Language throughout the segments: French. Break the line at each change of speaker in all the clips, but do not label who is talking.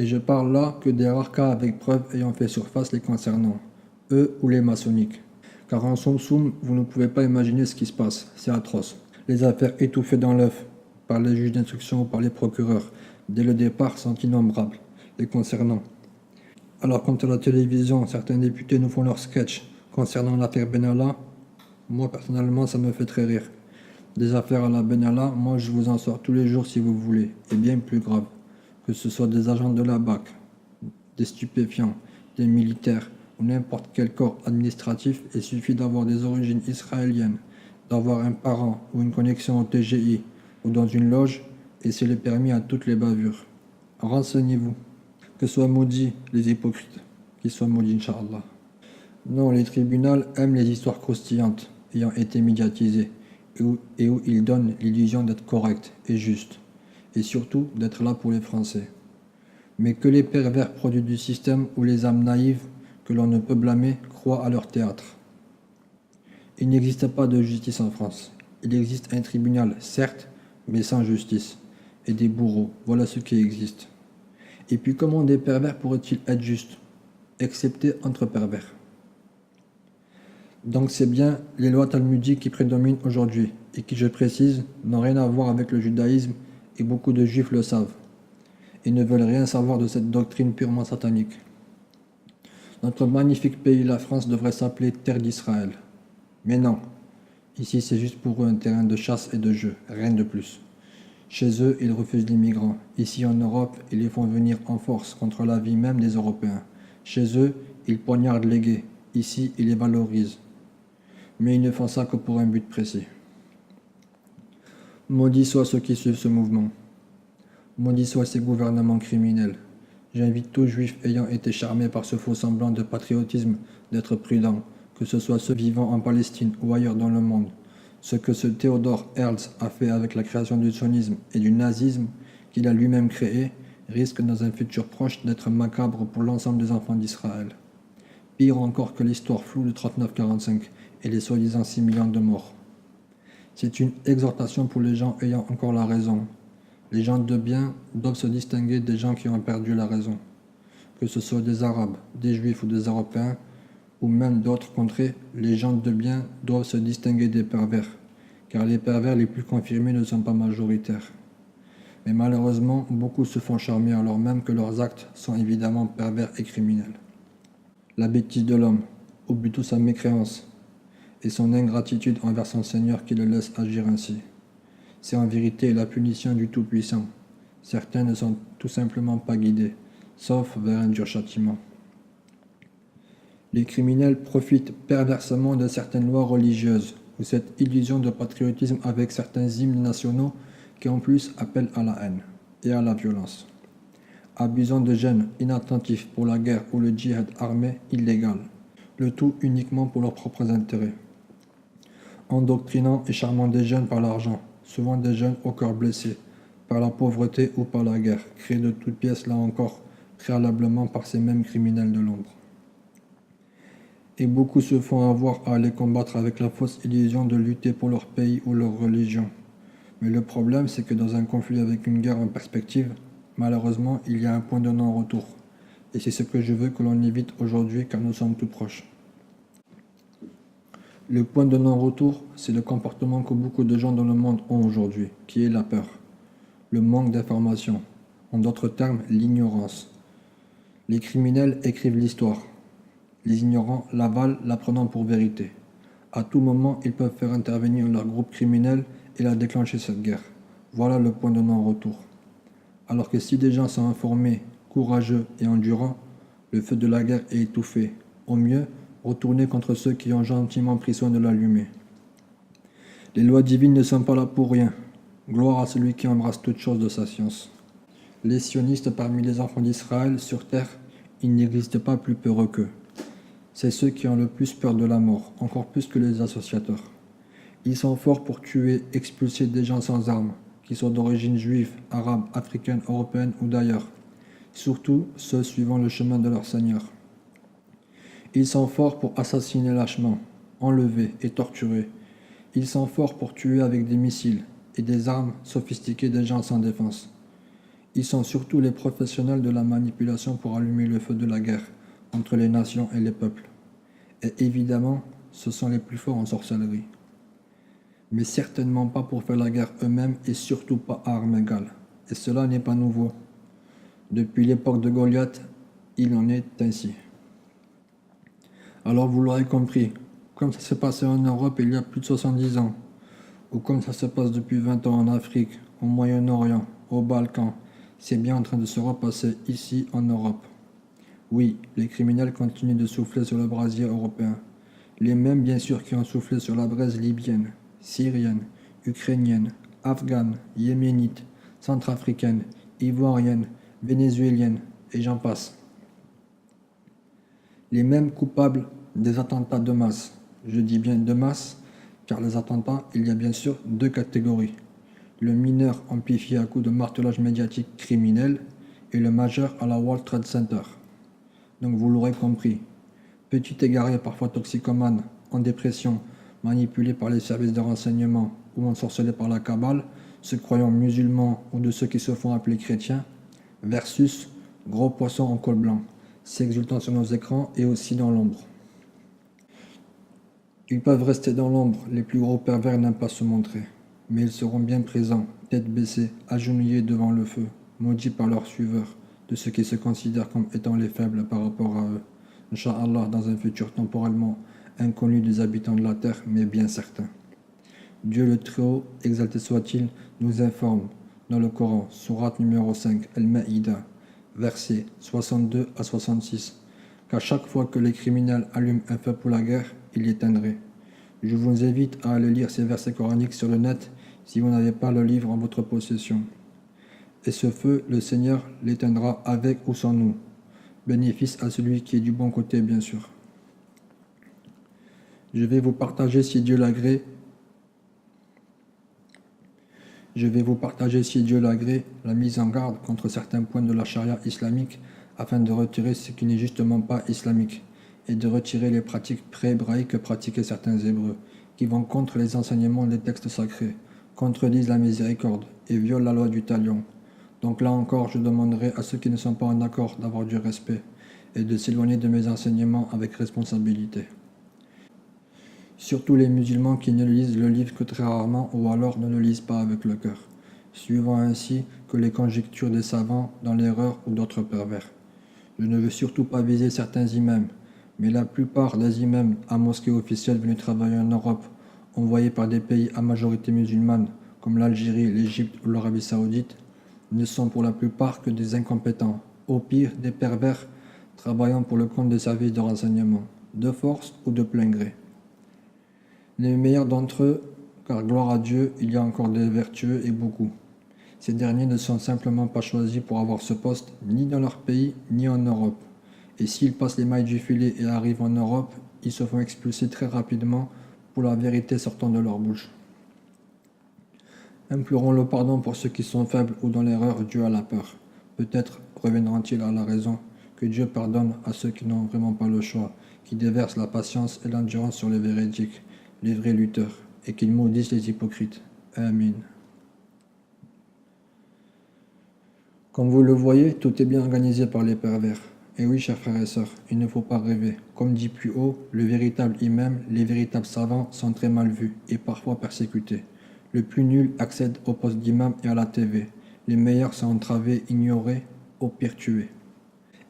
Et je parle là que des rares cas avec preuves ayant fait surface les concernant, eux ou les maçonniques. Car en soum soum, vous ne pouvez pas imaginer ce qui se passe, c'est atroce. Les affaires étouffées dans l'œuf, par les juges d'instruction ou par les procureurs, dès le départ sont innombrables, les concernant. Alors quand à la télévision, certains députés nous font leur sketch concernant l'affaire Benalla, moi personnellement ça me fait très rire. Des affaires à la Benalla, moi je vous en sors tous les jours si vous voulez, et bien plus grave. Que ce soit des agents de la BAC, des stupéfiants, des militaires ou n'importe quel corps administratif, il suffit d'avoir des origines israéliennes, d'avoir un parent ou une connexion au TGI ou dans une loge, et c'est le permis à toutes les bavures. Renseignez-vous. Que soient maudits les hypocrites, qu'ils soient maudits, Inch'Allah. Non, les tribunaux aiment les histoires croustillantes, ayant été médiatisées, et où ils donnent l'illusion d'être corrects et justes, et surtout d'être là pour les Français. Mais que les pervers produits du système ou les âmes naïves, que l'on ne peut blâmer, croient à leur théâtre. Il n'existe pas de justice en France. Il existe un tribunal, certes, mais sans justice, et des bourreaux, voilà ce qui existe. Et puis comment des pervers pourraient-ils être justes, excepté entre pervers? Donc c'est bien les lois talmudiques qui prédominent aujourd'hui, et qui, je précise, n'ont rien à voir avec le judaïsme, et beaucoup de juifs le savent, et ne veulent rien savoir de cette doctrine purement satanique. Notre magnifique pays, la France, devrait s'appeler Terre d'Israël. Mais non, ici c'est juste pour eux un terrain de chasse et de jeu, rien de plus. Chez eux, ils refusent les migrants. Ici en Europe, ils les font venir en force contre la vie même des Européens. Chez eux, ils poignardent les gays. Ici, ils les valorisent. Mais ils ne font ça que pour un but précis. Maudits soient ceux qui suivent ce mouvement. Maudits soient ces gouvernements criminels. J'invite tout juif ayant été charmé par ce faux semblant de patriotisme d'être prudent, que ce soit ceux vivant en Palestine ou ailleurs dans le monde. Ce que ce Theodor Herzl a fait avec la création du sionisme et du nazisme qu'il a lui-même créé risque dans un futur proche d'être macabre pour l'ensemble des enfants d'Israël. Pire encore que l'histoire floue de 39-45 et les soi-disant 6 millions de morts. C'est une exhortation pour les gens ayant encore la raison. Les gens de bien doivent se distinguer des gens qui ont perdu la raison. Que ce soit des Arabes, des Juifs ou des Européens, ou même d'autres contrées, les gens de bien doivent se distinguer des pervers, car les pervers les plus confirmés ne sont pas majoritaires. Mais malheureusement, beaucoup se font charmer alors même que leurs actes sont évidemment pervers et criminels. La bêtise de l'homme, ou plutôt sa mécréance, et son ingratitude envers son Seigneur qui le laisse agir ainsi. C'est en vérité la punition du Tout-Puissant. Certains ne sont tout simplement pas guidés, sauf vers un dur châtiment. Les criminels profitent perversement de certaines lois religieuses, ou cette illusion de patriotisme avec certains hymnes nationaux qui en plus appellent à la haine et à la violence. Abusant de jeunes inattentifs pour la guerre ou le djihad armé illégal, le tout uniquement pour leurs propres intérêts. Endoctrinant et charmant des jeunes par l'argent, souvent des jeunes au cœur blessé, par la pauvreté ou par la guerre, créés de toutes pièces là encore, préalablement par ces mêmes criminels de l'ombre. Et beaucoup se font avoir à les combattre avec la fausse illusion de lutter pour leur pays ou leur religion. Mais le problème, c'est que dans un conflit avec une guerre en perspective, malheureusement, il y a un point de non-retour. Et c'est ce que je veux que l'on évite aujourd'hui car nous sommes tout proches. Le point de non-retour, c'est le comportement que beaucoup de gens dans le monde ont aujourd'hui, qui est la peur, le manque d'information, en d'autres termes, l'ignorance. Les criminels écrivent l'histoire. Les ignorants l'avalent, la prenant pour vérité. À tout moment, ils peuvent faire intervenir leur groupe criminel et la déclencher cette guerre. Voilà le point de non-retour. Alors que si des gens sont informés, courageux et endurants, le feu de la guerre est étouffé. Au mieux, retourner contre ceux qui ont gentiment pris soin de l'allumer. Les lois divines ne sont pas là pour rien. Gloire à celui qui embrasse toute chose de sa science. Les sionistes parmi les enfants d'Israël sur terre, il n'existe pas plus peureux qu'eux. C'est ceux qui ont le plus peur de la mort, encore plus que les associateurs. Ils sont forts pour tuer, expulser des gens sans armes, qu'ils soient d'origine juive, arabe, africaine, européenne ou d'ailleurs. Surtout ceux suivant le chemin de leur Seigneur. Ils sont forts pour assassiner lâchement, enlever et torturer. Ils sont forts pour tuer avec des missiles et des armes sophistiquées des gens sans défense. Ils sont surtout les professionnels de la manipulation pour allumer le feu de la guerre entre les nations et les peuples. Et évidemment, ce sont les plus forts en sorcellerie. Mais certainement pas pour faire la guerre eux-mêmes et surtout pas à armes égales. Et cela n'est pas nouveau. Depuis l'époque de Goliath, il en est ainsi. Alors vous l'aurez compris, comme ça s'est passé en Europe il y a plus de 70 ans, ou comme ça se passe depuis 20 ans en Afrique, au Moyen-Orient, aux Balkans, c'est bien en train de se repasser ici en Europe. Oui, les criminels continuent de souffler sur le brasier européen. Les mêmes bien sûr qui ont soufflé sur la braise libyenne, syrienne, ukrainienne, afghane, yéménite, centrafricaine, ivoirienne, vénézuélienne, et j'en passe. Les mêmes coupables des attentats de masse. Je dis bien de masse, car les attentats, il y a bien sûr deux catégories. Le mineur amplifié à coups de martelage médiatique criminel et le majeur à la World Trade Center. Donc vous l'aurez compris, petit égaré parfois toxicomane, en dépression, manipulé par les services de renseignement ou ensorcelé par la cabale, se croyant musulmans ou de ceux qui se font appeler chrétiens, versus gros poissons en col blanc, s'exultant sur nos écrans et aussi dans l'ombre. Ils peuvent rester dans l'ombre, les plus gros pervers n'aiment pas se montrer, mais ils seront bien présents, tête baissée, agenouillés devant le feu, maudits par leurs suiveurs, de ceux qui se considèrent comme étant les faibles par rapport à eux. Inch'Allah, dans un futur temporellement inconnu des habitants de la terre, mais bien certain. Dieu le Très-Haut, exalté soit-il, nous informe dans le Coran, sourate numéro 5, Al-Ma'ida, versets 62 à 66, qu'à chaque fois que les criminels allument un feu pour la guerre, il l'éteindrait. Je vous invite à aller lire ces versets coraniques sur le net si vous n'avez pas le livre en votre possession. Et ce feu, le Seigneur l'éteindra avec ou sans nous. Bénéfice à celui qui est du bon côté, bien sûr. Je vais vous partager, si Dieu l'agrée, la mise en garde contre certains points de la charia islamique afin de retirer ce qui n'est justement pas islamique et de retirer les pratiques pré-hébraïques que pratiquaient certains Hébreux, qui vont contre les enseignements des textes sacrés, contredisent la miséricorde et violent la loi du talion. Donc là encore, je demanderai à ceux qui ne sont pas en accord d'avoir du respect et de s'éloigner de mes enseignements avec responsabilité. Surtout les musulmans qui ne lisent le livre que très rarement ou alors ne le lisent pas avec le cœur, suivant ainsi que les conjectures des savants dans l'erreur ou d'autres pervers. Je ne veux surtout pas viser certains imams, mais la plupart des imams à mosquée officielle venus travailler en Europe, envoyés par des pays à majorité musulmane comme l'Algérie, l'Égypte ou l'Arabie Saoudite, ne sont pour la plupart que des incompétents, au pire des pervers travaillant pour le compte des services de renseignement, de force ou de plein gré. Les meilleurs d'entre eux, car gloire à Dieu, il y a encore des vertueux et beaucoup. Ces derniers ne sont simplement pas choisis pour avoir ce poste, ni dans leur pays, ni en Europe. Et s'ils passent les mailles du filet et arrivent en Europe, ils se font expulser très rapidement pour la vérité sortant de leur bouche. Implorons le pardon pour ceux qui sont faibles ou dans l'erreur due à la peur. Peut-être reviendront-ils à la raison. Que Dieu pardonne à ceux qui n'ont vraiment pas le choix, qui déversent la patience et l'endurance sur les véridiques, les vrais lutteurs, et qu'ils maudissent les hypocrites. Amen. Comme vous le voyez, tout est bien organisé par les pervers. Et oui, chers frères et sœurs, il ne faut pas rêver. Comme dit plus haut, le véritable imam, les véritables savants sont très mal vus et parfois persécutés. Le plus nul accède au poste d'imam et à la TV. Les meilleurs sont entravés, ignorés, au pire tués.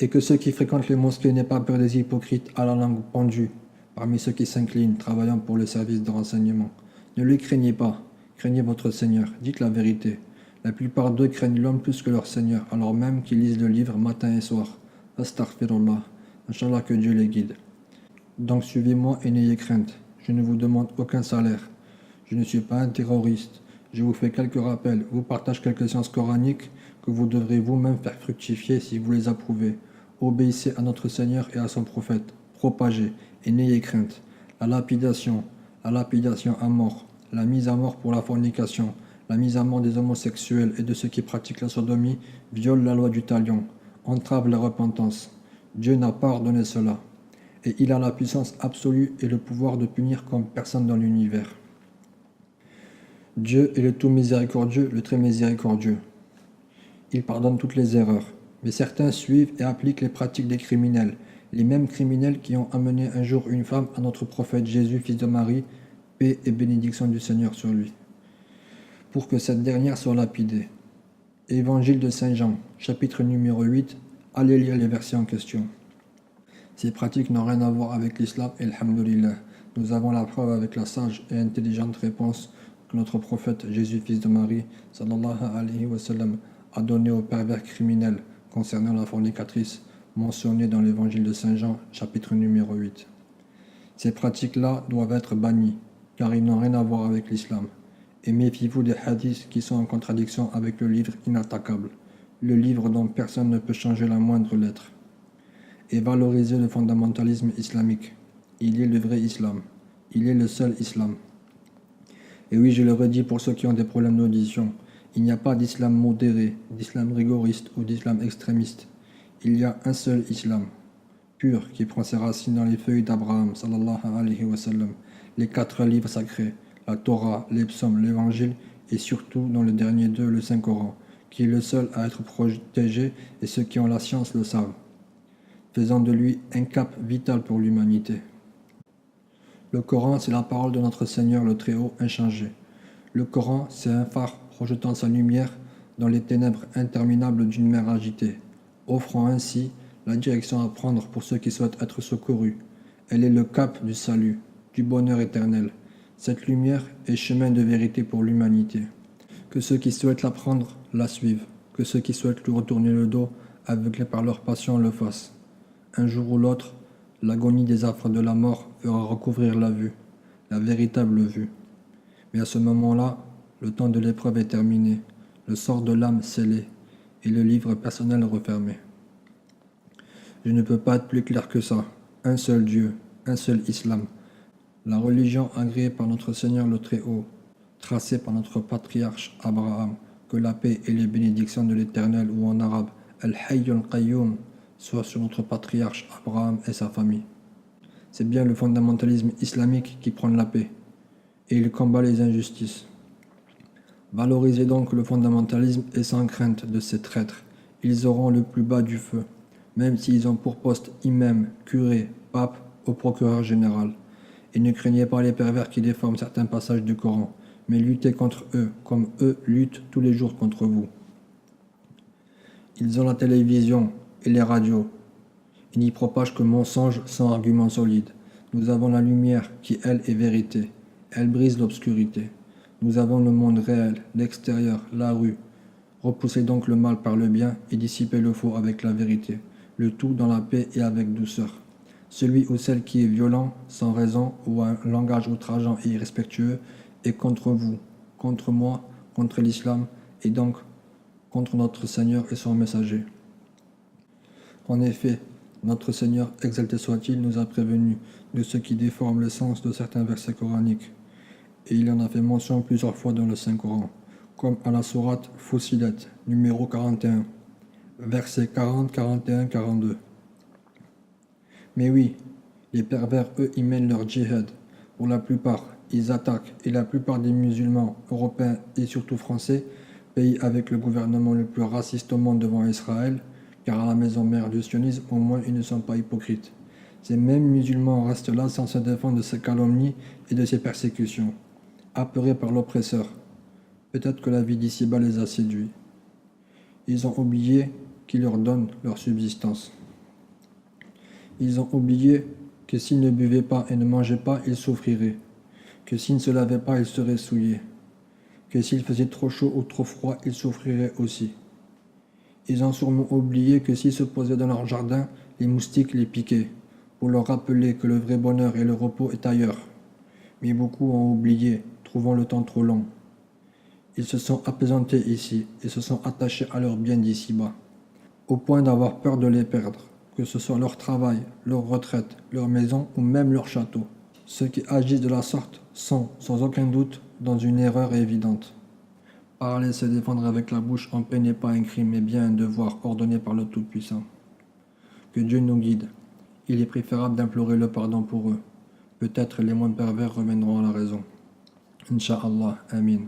Et que ceux qui fréquentent les mosquées n'aient pas peur des hypocrites à la langue pendue, parmi ceux qui s'inclinent, travaillant pour le service de renseignement. Ne les craignez pas, craignez votre Seigneur, dites la vérité. La plupart d'eux craignent l'homme plus que leur Seigneur, alors même qu'ils lisent le livre matin et soir. Astaghfirullah. Inch'Allah que Dieu les guide. Donc suivez-moi et n'ayez crainte. Je ne vous demande aucun salaire. Je ne suis pas un terroriste. Je vous fais quelques rappels, vous partage quelques sciences coraniques que vous devrez vous-même faire fructifier si vous les approuvez. Obéissez à notre Seigneur et à son prophète. Propagez et n'ayez crainte. La lapidation à mort, la mise à mort pour la fornication, la mise à mort des homosexuels et de ceux qui pratiquent la sodomie viole la loi du talion, entrave la repentance. Dieu n'a pas ordonné cela. Et il a la puissance absolue et le pouvoir de punir comme personne dans l'univers. Dieu est le tout miséricordieux, le très miséricordieux. Il pardonne toutes les erreurs. Mais certains suivent et appliquent les pratiques des criminels, les mêmes criminels qui ont amené un jour une femme à notre prophète Jésus, fils de Marie, paix et bénédiction du Seigneur sur lui, pour que cette dernière soit lapidée. Évangile de Saint Jean, chapitre numéro 8, allez lire les versets en question. Ces pratiques n'ont rien à voir avec l'islam et alhamdoulilah. Nous avons la preuve avec la sage et intelligente réponse que notre prophète Jésus, fils de Marie, sallallahu alayhi wa sallam, a donnée aux pervers criminels concernant la fornicatrice mentionnée dans l'évangile de Saint Jean, chapitre numéro 8. Ces pratiques-là doivent être bannies, car ils n'ont rien à voir avec l'islam. Et méfiez-vous des hadiths qui sont en contradiction avec le livre inattaquable, le livre dont personne ne peut changer la moindre lettre. Et valorisez le fondamentalisme islamique. Il est le vrai islam. Il est le seul islam. Et oui, je le redis pour ceux qui ont des problèmes d'audition, il n'y a pas d'islam modéré, d'islam rigoriste ou d'islam extrémiste. Il y a un seul islam, pur, qui prend ses racines dans les feuilles d'Abraham, sallallahu alayhi wa sallam, les 4 livres sacrés, la Torah, les psaumes, l'évangile, et surtout dans le dernier d'eux, le Saint-Coran, qui est le seul à être protégé, et ceux qui ont la science le savent, faisant de lui un cap vital pour l'humanité. Le Coran, c'est la parole de notre Seigneur le Très-Haut, inchangé. Le Coran, c'est un phare projetant sa lumière dans les ténèbres interminables d'une mer agitée, offrant ainsi la direction à prendre pour ceux qui souhaitent être secourus. Elle est le cap du salut, du bonheur éternel. Cette lumière est chemin de vérité pour l'humanité. Que ceux qui souhaitent la prendre la suivent, que ceux qui souhaitent lui retourner le dos, aveuglés par leur passion, le fassent. Un jour ou l'autre, l'agonie des affres de la mort fera recouvrir la vue, la véritable vue. Mais à ce moment-là, le temps de l'épreuve est terminé, le sort de l'âme scellé, et le livre personnel refermé. Je ne peux pas être plus clair que ça. Un seul Dieu, un seul islam. La religion agréée par notre Seigneur le Très-Haut, tracée par notre patriarche Abraham, que la paix et les bénédictions de l'Éternel, ou en arabe, Al-Hayyul Qayyum, soient sur notre patriarche Abraham et sa famille. C'est bien le fondamentalisme islamique qui prône la paix, et il combat les injustices. Valorisez donc le fondamentalisme et sans crainte de ces traîtres. Ils auront le plus bas du feu, même s'ils ont pour poste imam, curé, pape ou procureur général. Et ne craignez pas les pervers qui déforment certains passages du Coran, mais luttez contre eux, comme eux luttent tous les jours contre vous. Ils ont la télévision et les radios. Ils n'y propagent que mensonges sans arguments solides. Nous avons la lumière qui, elle, est vérité. Elle brise l'obscurité. Nous avons le monde réel, l'extérieur, la rue. Repoussez donc le mal par le bien et dissipez le faux avec la vérité. Le tout dans la paix et avec douceur. Celui ou celle qui est violent, sans raison, ou a un langage outrageant et irrespectueux, est contre vous, contre moi, contre l'islam, et donc contre notre Seigneur et son messager. En effet, notre Seigneur, exalté soit-il, nous a prévenus de ceux qui déforment le sens de certains versets coraniques. Et il en a fait mention plusieurs fois dans le Saint-Coran, comme à la sourate Fussilat, numéro 41, versets 40, 41, 42. Mais oui, les pervers, eux, y mènent leur djihad. Pour la plupart, ils attaquent, et la plupart des musulmans, européens et surtout français, pays avec le gouvernement le plus raciste au monde devant Israël, car à la maison mère du sionisme, au moins ils ne sont pas hypocrites. Ces mêmes musulmans restent là sans se défendre de ces calomnies et de ces persécutions, apeurés par l'oppresseur. Peut-être que la vie d'ici-bas les a séduits. Ils ont oublié qui leur donne leur subsistance. Ils ont oublié que s'ils ne buvaient pas et ne mangeaient pas, ils souffriraient, que s'ils ne se lavaient pas, ils seraient souillés, que s'il faisait trop chaud ou trop froid, ils souffriraient aussi. Ils ont sûrement oublié que s'ils se posaient dans leur jardin, les moustiques les piquaient, pour leur rappeler que le vrai bonheur et le repos est ailleurs. Mais beaucoup ont oublié, trouvant le temps trop long. Ils se sont apaisantés ici et se sont attachés à leurs biens d'ici-bas, au point d'avoir peur de les perdre, que ce soit leur travail, leur retraite, leur maison ou même leur château. Ceux qui agissent de la sorte sont, sans aucun doute, dans une erreur évidente. Parler et se défendre avec la bouche en paix n'est pas un crime, mais bien un devoir ordonné par le Tout-Puissant. Que Dieu nous guide. Il est préférable d'implorer le pardon pour eux. Peut-être les moins pervers reviendront à la raison. Inch'Allah, Amin.